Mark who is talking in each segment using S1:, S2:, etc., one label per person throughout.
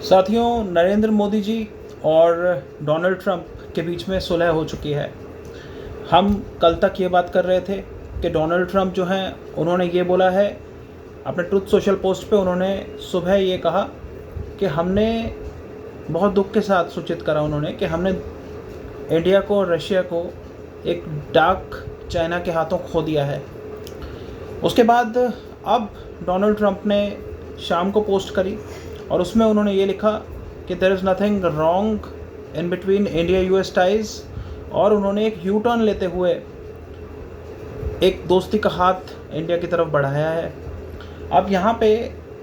S1: साथियों, नरेंद्र मोदी जी और Donald Trump के बीच में सुलह हो चुकी है। हम कल तक ये बात कर रहे थे कि डोनाल्ड ट्रंप जो हैं उन्होंने ये बोला है अपने ट्रुथ सोशल पोस्ट पे, उन्होंने सुबह ये कहा कि हमने बहुत दुख के साथ सूचित करा उन्होंने कि हमने इंडिया को और रशिया को एक डार्क चाइना के हाथों खो दिया है। उसके बाद अब डोनाल्ड ट्रंप ने शाम को पोस्ट करी और उसमें उन्होंने ये लिखा कि there is nothing wrong in between India US ties, और उन्होंने एक यू टर्न लेते हुए एक दोस्ती का हाथ इंडिया की तरफ बढ़ाया है। अब यहाँ पे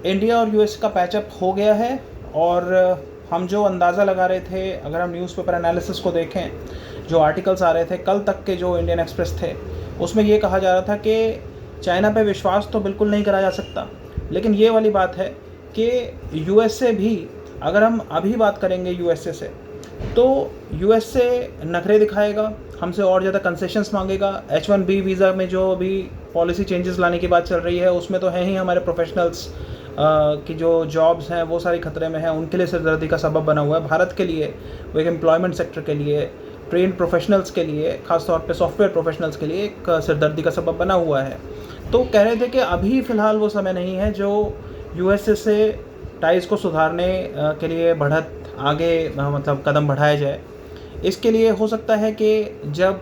S1: इंडिया और यूएस का पैचअप हो गया है और हम जो अंदाज़ा लगा रहे थे, अगर हम न्यूज़पेपर एनालिसिस को देखें, जो आर्टिकल्स आ रहे थे कल तक के जो इंडियन एक्सप्रेस थे, उसमें ये कहा जा रहा था कि चाइना पे विश्वास तो बिल्कुल नहीं करा जा सकता, लेकिन ये वाली बात है कि यूएसए भी, अगर हम अभी बात करेंगे यूएसए से, तो यूएसए नखरे दिखाएगा, हमसे और ज़्यादा कंसेशंस मांगेगा। H1B वीज़ा में जो अभी पॉलिसी चेंजेस लाने की बात चल रही है, उसमें तो है ही हमारे प्रोफेशनल्स की जो जॉब्स हैं वो सारी खतरे में हैं, उनके लिए सिरदर्दी का सबब बना हुआ है। भारत के लिए, वो एक एम्प्लॉयमेंट सेक्टर के लिए, ट्रेंड प्रोफेशनल्स के लिए, ख़ासतौर पे सॉफ्टवेयर प्रोफेशनल्स के लिए एक सिरदर्दी का सबब बना हुआ है। तो कह रहे थे कि अभी फ़िलहाल वो समय नहीं है जो यूएसए से टाइज़ को सुधारने के लिए बढ़त आगे मतलब कदम बढ़ाया जाए। इसके लिए हो सकता है कि जब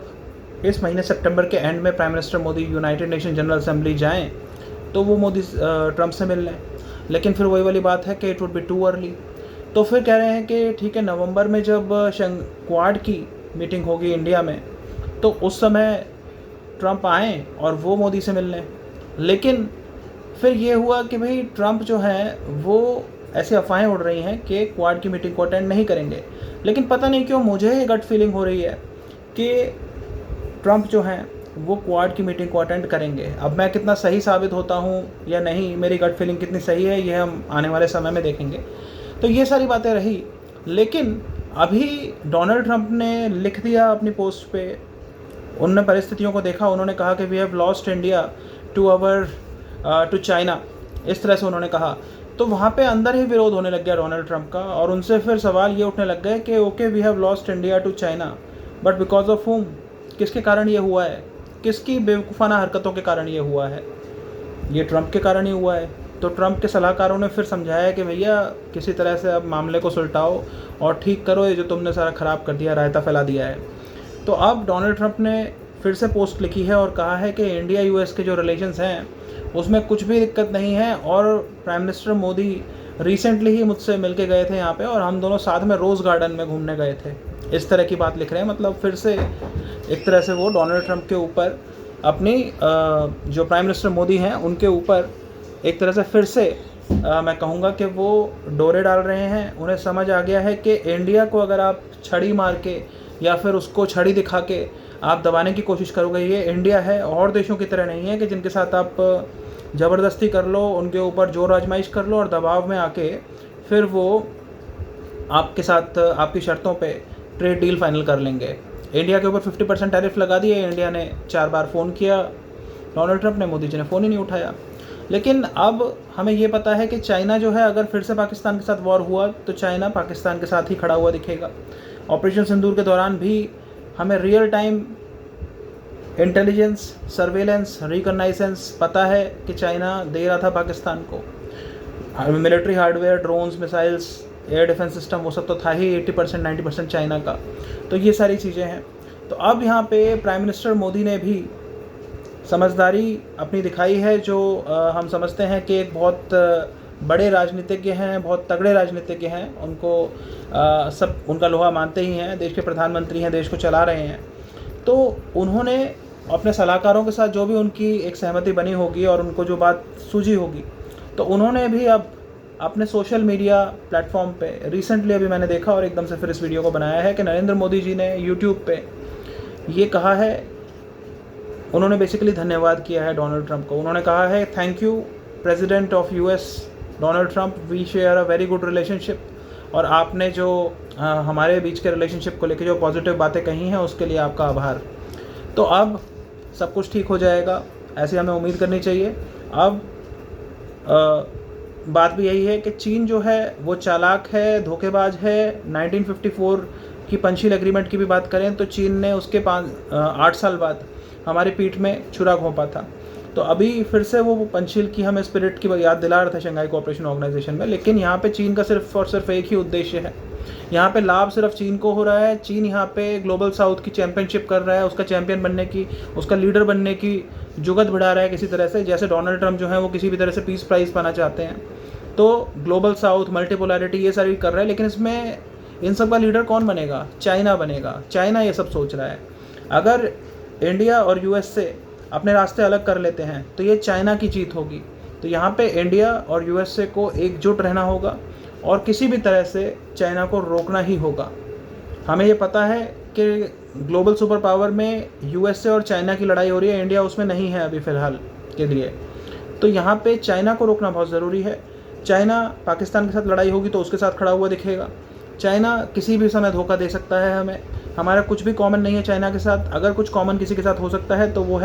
S1: इस महीने सितंबर के एंड में prime minister Modi United nation general assembly जाएं तो वो मोदी ट्रंप से मिल लें, लेकिन फिर वही वाली बात है कि it would be too early. तो फिर कह रहे हैं कि ठीक है, नवंबर में जब क्वाड की मीटिंग होगी इंडिया में, तो उस समय ट्रंप आएँ और वो मोदी से मिल लें। लेकिन फिर ये हुआ कि भाई ट्रंप जो है वो ऐसे अफवाहें उड़ रही हैं कि क्वाड की मीटिंग को अटेंड नहीं करेंगे, लेकिन पता नहीं क्यों मुझे गट फीलिंग हो रही है कि ट्रंप जो हैं वो क्वाड की मीटिंग को अटेंड करेंगे। अब मैं कितना सही साबित होता हूँ या नहीं, मेरी गट फीलिंग कितनी सही है, ये हम आने वाले समय में देखेंगे। तो ये सारी बातें रही, लेकिन अभी डोनाल्ड ट्रंप ने लिख दिया अपनी पोस्ट पे, उन्होंने परिस्थितियों को देखा, उन्होंने कहा कि we have lost India to China, इस तरह से उन्होंने कहा। तो वहाँ पे अंदर ही विरोध होने लग गया डोनाल्ड ट्रंप का, और उनसे फिर सवाल ये उठने लग गए कि okay we have lost India to China, but because of whom, किसके कारण ये हुआ है, किसकी बेवकूफ़ाना हरकतों के कारण ये हुआ है? ये ट्रंप के कारण ही हुआ है। तो ट्रंप के सलाहकारों ने फिर समझाया कि भैया किसी तरह से अब मामले को सुलटाओ और ठीक करो ये जो तुमने सारा ख़राब कर दिया, रायता फैला दिया है। तो अब डोनाल्ड ट्रंप ने फिर से पोस्ट लिखी है और कहा है कि इंडिया यूएस के जो रिलेशंस हैं उसमें कुछ भी दिक्कत नहीं है, और प्राइम मिनिस्टर मोदी रिसेंटली ही मुझसे मिल के गए थे यहाँ पे, और हम दोनों साथ में रोज़ गार्डन में घूमने गए थे। इस तरह की बात लिख रहे हैं। मतलब फिर से एक तरह से वो डोनाल्ड ट्रंप के ऊपर अपनी जो प्राइम मिनिस्टर मोदी हैं उनके ऊपर एक तरह से फिर से मैं कहूँगा कि वो डोरे डाल रहे हैं। उन्हें समझ आ गया है कि इंडिया को अगर आप छड़ी मार के या फिर उसको छड़ी दिखा के आप दबाने की कोशिश करोगे, ये इंडिया है, और देशों की तरह नहीं है कि जिनके साथ आप ज़बरदस्ती कर लो, उनके ऊपर जोर आजमाइश कर लो और दबाव में आके फिर वो आपके साथ आपकी शर्तों पे ट्रेड डील फाइनल कर लेंगे। इंडिया के ऊपर 50% टैरिफ लगा दिए इंडिया ने, 4 बार फ़ोन किया डोनाल्ड ट्रंप ने, मोदी जी ने फ़ोन ही नहीं उठाया। लेकिन अब हमें ये पता है कि चाइना जो है, अगर फिर से पाकिस्तान के साथ वॉर हुआ तो चाइना पाकिस्तान के साथ ही खड़ा हुआ दिखेगा। ऑपरेशन सिंदूर के दौरान भी हमें रियल टाइम इंटेलिजेंस, सर्वेलेंस, रिकॉग्नाइजेंस पता है कि चाइना दे रहा था पाकिस्तान को military hardware, drones, missiles, air defence system, वो सब तो था ही 80% 90% चाइना का। तो ये सारी चीज़ें हैं। तो अब यहाँ पे प्राइम मिनिस्टर मोदी ने भी समझदारी अपनी दिखाई है, जो हम समझते हैं कि एक बहुत बड़े राजनीतिज्ञ हैं, बहुत तगड़े राजनीतिज्ञ हैं, उनको सब उनका लोहा मानते ही हैं, देश के प्रधानमंत्री हैं, देश को चला रहे हैं। तो उन्होंने अपने सलाहकारों के साथ जो भी उनकी एक सहमति बनी होगी और उनको जो बात सूझी होगी, तो उन्होंने भी अब अपने सोशल मीडिया प्लेटफॉर्म पे रिसेंटली अभी मैंने देखा और एकदम से फिर इस वीडियो को बनाया है कि नरेंद्र मोदी जी ने यूट्यूब पे ये कहा है, उन्होंने बेसिकली धन्यवाद किया है डोनाल्ड ट्रंप को। उन्होंने कहा है thank you president of US Donald Trump, we share a very good relationship, और आपने जो हमारे बीच के रिलेशनशिप को लेकर जो पॉजिटिव बातें कही हैं उसके लिए आपका आभार। तो अब सब कुछ ठीक हो जाएगा, ऐसी हमें उम्मीद करनी चाहिए। अब बात भी यही है कि चीन जो है वो चालाक है, धोखेबाज है। 1954 की पंचशील एग्रीमेंट की भी बात करें तो चीन ने उसके 8 साल बाद हमारी पीठ में छुरा घोंपा था। तो अभी फिर से वो पंचशील की हमें स्पिरिट की याद दिला रहा था शंघाई कोऑपरेशन ऑर्गेनाइजेशन में। लेकिन यहाँ पे चीन का सिर्फ और सिर्फ एक ही उद्देश्य है, यहाँ पे लाभ सिर्फ चीन को हो रहा है। चीन यहाँ पे ग्लोबल साउथ की चैंपियनशिप कर रहा है, उसका चैंपियन बनने की, उसका लीडर बनने की जुगत बढ़ा रहा है किसी तरह से। जैसे डोनाल्ड ट्रम्प जो है वो किसी भी तरह से पीस प्राइज़ पाना चाहते हैं, तो ग्लोबल साउथ, मल्टीपोलैरिटी, ये सारी कर रहा है। लेकिन इसमें इन सब का लीडर कौन बनेगा? चाइना बनेगा। चाइना ये सब सोच रहा है। अगर इंडिया और यूएसए अपने रास्ते अलग कर लेते हैं तो ये चाइना की जीत होगी। तो यहाँ पे इंडिया और यूएसए को एकजुट रहना होगा और किसी भी तरह से चाइना को रोकना ही होगा। हमें ये पता है कि ग्लोबल सुपर पावर में यूएसए और चाइना की लड़ाई हो रही है, इंडिया उसमें नहीं है अभी फ़िलहाल के लिए। तो यहाँ पे चाइना को रोकना बहुत ज़रूरी है। चाइना पाकिस्तान के साथ लड़ाई होगी तो उसके साथ खड़ा हुआ दिखेगा। चाइना किसी भी समय धोखा दे सकता है हमें। हमारा कुछ भी कॉमन नहीं है चाइना के साथ। अगर कुछ कॉमन किसी के साथ हो सकता है तो वो है